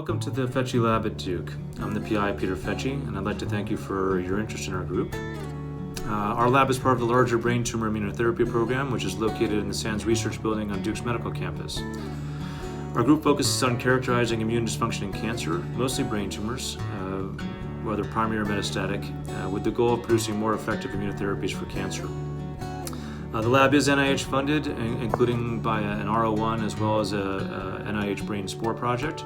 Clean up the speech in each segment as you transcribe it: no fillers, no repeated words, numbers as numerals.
Welcome to the Fecci Lab at Duke. I'm the PI, Peter Fecci, and I'd like to thank you for your interest in our group. Our lab is part of the larger brain tumor immunotherapy program, which is located in the Sands Research Building on Duke's medical campus. Our group focuses on characterizing immune dysfunction in cancer, mostly brain tumors, whether primary or metastatic, with the goal of producing more effective immunotherapies for cancer. The lab is NIH funded, including by an R01 as well as a NIH Brain Spore project.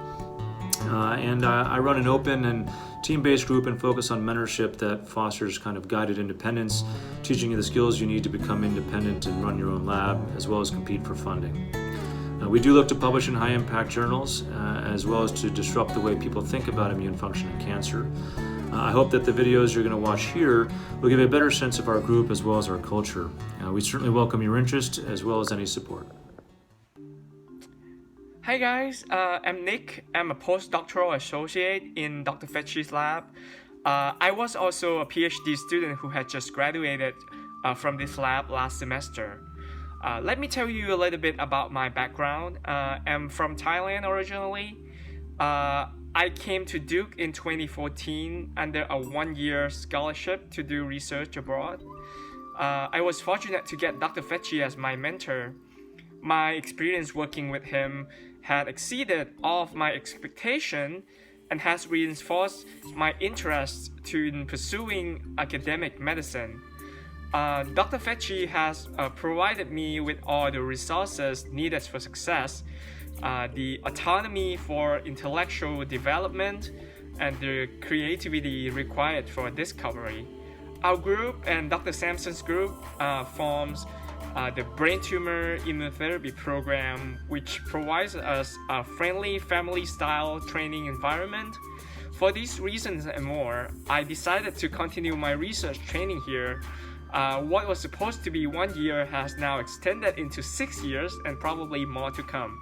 I run an open and team-based group and focus on mentorship that fosters kind of guided independence, teaching you the skills you need to become independent and run your own lab, as well as compete for funding. We do look to publish in high-impact journals, as well as to disrupt the way people think about immune function in cancer. I hope that the videos you're going to watch here will give you a better sense of our group as well as our culture. We certainly welcome your interest as well as any support. Hi guys, I'm Nick. I'm a postdoctoral associate in Dr. Fecci's lab. I was also a PhD student who had just graduated from this lab last semester. Let me tell you a little bit about my background. I'm from Thailand originally. I came to Duke in 2014 under a one-year scholarship to do research abroad. I was fortunate to get Dr. Fecci as my mentor. My experience working with him had exceeded all of my expectation and has reinforced my interest in pursuing academic medicine. Dr. Fecci has provided me with all the resources needed for success, the autonomy for intellectual development, and the creativity required for discovery. Our group and Dr. Sampson's group forms the Brain Tumor Immunotherapy Program, which provides us a friendly family-style training environment. For these reasons and more, I decided to continue my research training here. What was supposed to be 1 year has now extended into 6 years and probably more to come.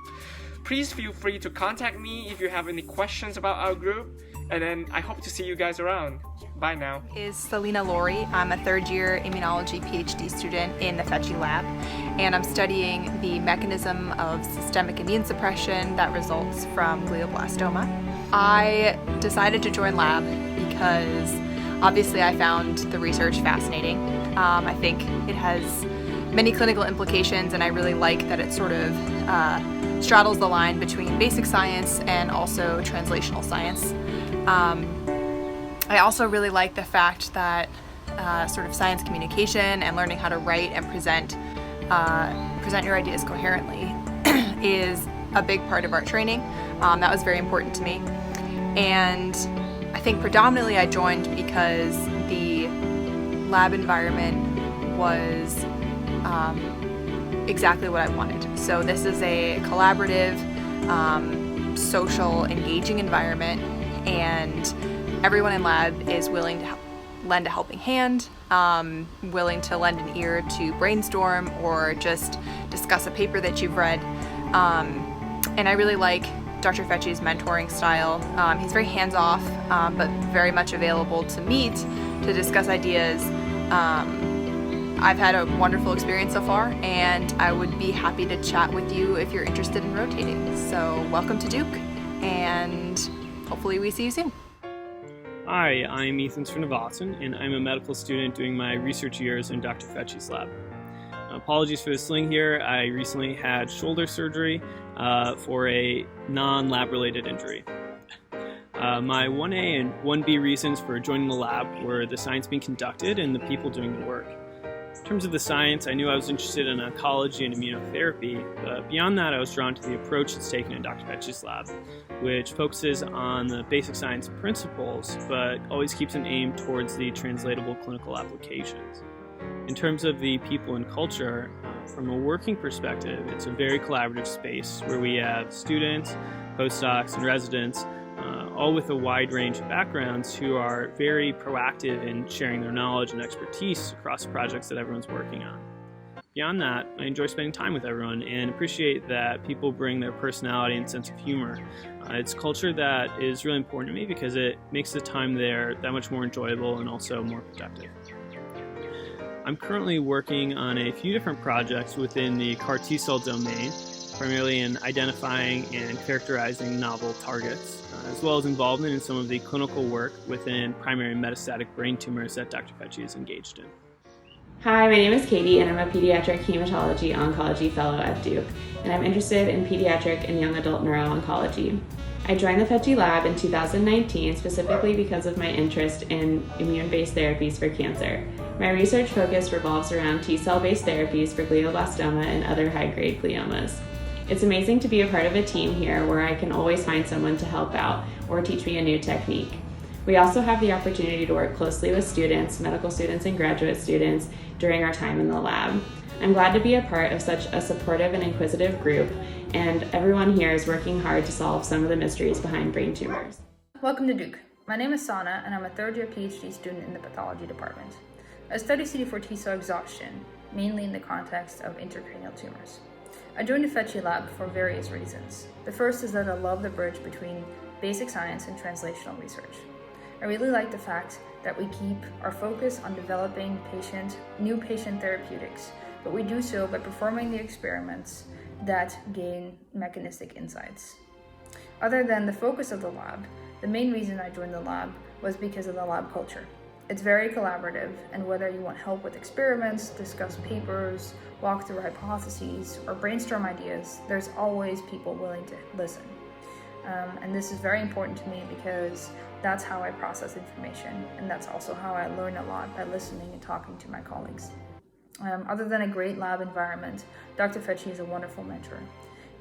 Please feel free to contact me if you have any questions about our group, and then I hope to see you guys around. Bye now. Is Selena Laurie. I'm a third-year immunology PhD student in the Fecci Lab, and I'm studying the mechanism of systemic immune suppression that results from glioblastoma. I decided to join lab because obviously I found the research fascinating. I think it has many clinical implications, and I really like that it sort of straddles the line between basic science and also translational science. I also really like the fact that sort of science communication and learning how to write and present your ideas coherently is a big part of our training. That was very important to me. And I think predominantly I joined because the lab environment was exactly what I wanted. So this is a collaborative, social, engaging environment, and everyone in lab is willing to lend a helping hand, willing to lend an ear to brainstorm or just discuss a paper that you've read. And I really like Dr. Fecci's mentoring style. He's very hands-off, but very much available to meet, to discuss ideas. I've had a wonderful experience so far, and I would be happy to chat with you if you're interested in rotating. So welcome to Duke, and hopefully we see you soon. Hi, I'm Ethan Srinivasan, and I'm a medical student doing my research years in Dr. Fecci's lab. Apologies for the sling here. I recently had shoulder surgery for a non-lab related injury. My 1A and 1B reasons for joining the lab were the science being conducted and the people doing the work. In terms of the science, I knew I was interested in oncology and immunotherapy, but beyond that I was drawn to the approach that's taken in Dr. Fecci's lab, which focuses on the basic science principles, but always keeps an aim towards the translatable clinical applications. In terms of the people and culture, from a working perspective, it's a very collaborative space where we have students, postdocs, and residents, all with a wide range of backgrounds who are very proactive in sharing their knowledge and expertise across projects that everyone's working on. Beyond that, I enjoy spending time with everyone and appreciate that people bring their personality and sense of humor. It's culture that is really important to me because it makes the time there that much more enjoyable and also more productive. I'm currently working on a few different projects within the CAR T-cell domain, primarily in identifying and characterizing novel targets, as well as involvement in some of the clinical work within primary metastatic brain tumors that Dr. Fecci is engaged in. Hi, my name is Katie, and I'm a pediatric hematology oncology fellow at Duke, and I'm interested in pediatric and young adult neuro-oncology. I joined the Fecci Lab in 2019 specifically because of my interest in immune-based therapies for cancer. My research focus revolves around T-cell-based therapies for glioblastoma and other high-grade gliomas. It's amazing to be a part of a team here where I can always find someone to help out or teach me a new technique. We also have the opportunity to work closely with students, medical students and graduate students during our time in the lab. I'm glad to be a part of such a supportive and inquisitive group, and everyone here is working hard to solve some of the mysteries behind brain tumors. Welcome to Duke. My name is Sana, and I'm a third-year PhD student in the pathology department. I study CD4 T-cell exhaustion, mainly in the context of intracranial tumors. I joined the Fecci Lab for various reasons. The first is that I love the bridge between basic science and translational research. I really like the fact that we keep our focus on developing new patient therapeutics, but we do so by performing the experiments that gain mechanistic insights. Other than the focus of the lab, the main reason I joined the lab was because of the lab culture. It's very collaborative, and whether you want help with experiments, discuss papers, walk through hypotheses, or brainstorm ideas, there's always people willing to listen. And this is very important to me because that's how I process information, and that's also how I learn a lot by listening and talking to my colleagues. Other than a great lab environment, Dr. Fecci is a wonderful mentor.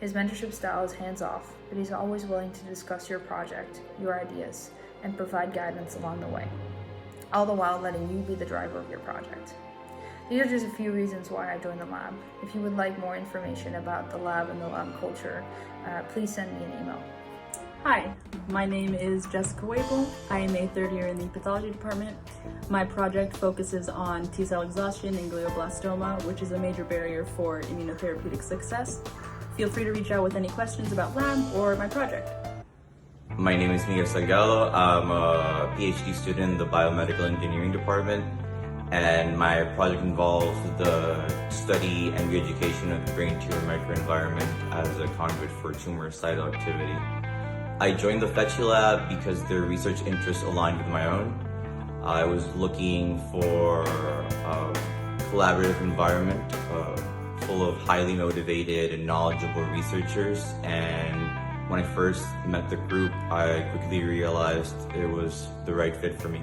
His mentorship style is hands-off, but he's always willing to discuss your project, your ideas, and provide guidance along the way, all the while letting you be the driver of your project. These are just a few reasons why I joined the lab. If you would like more information about the lab and the lab culture, please send me an email. Hi, my name is Jessica Wapel. I am a third year in the pathology department. My project focuses on T-cell exhaustion in glioblastoma, which is a major barrier for immunotherapeutic success. Feel free to reach out with any questions about lab or my project. My name is Miguel Salgado. I'm a PhD student in the biomedical engineering department, and my project involves the study and re-education of the brain tumor microenvironment as a conduit for tumoricidal activity. I joined the Fecci Lab because their research interests aligned with my own. I was looking for a collaborative environment full of highly motivated and knowledgeable researchers, and when I first met the group, I quickly realized it was the right fit for me.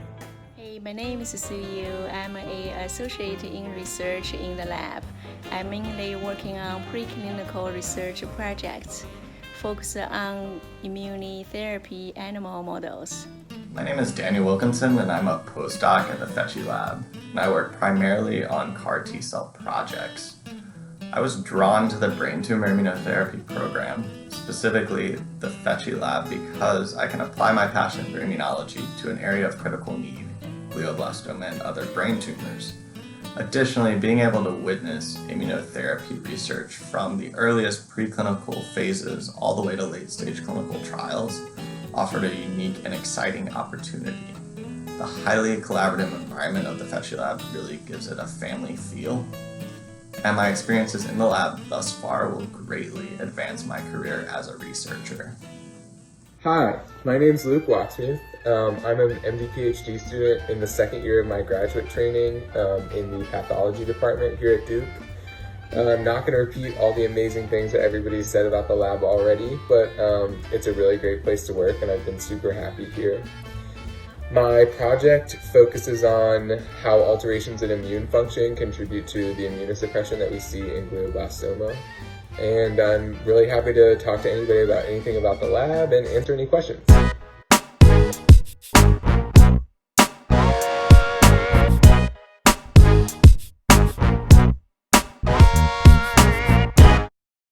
Hey, my name is Suyu. I'm an associate in research in the lab. I'm mainly working on preclinical research projects focused on immunotherapy animal models. My name is Daniel Wilkinson, and I'm a postdoc in the Fecci Lab, and I work primarily on CAR T-cell projects. I was drawn to the brain tumor immunotherapy program, specifically the Fecci Lab, because I can apply my passion for immunology to an area of critical need, glioblastoma and other brain tumors. Additionally, being able to witness immunotherapy research from the earliest preclinical phases all the way to late-stage clinical trials offered a unique and exciting opportunity. The highly collaborative environment of the Fecci Lab really gives it a family feel, and my experiences in the lab thus far will greatly advance my career as a researcher. Hi, my name's Luke Locksmith. I'm an MD PhD student in the second year of my graduate training in the pathology department here at Duke. I'm not going to repeat all the amazing things that everybody's said about the lab already, but it's a really great place to work and I've been super happy here. My project focuses on how alterations in immune function contribute to the immunosuppression that we see in glioblastoma. And I'm really happy to talk to anybody about anything about the lab and answer any questions.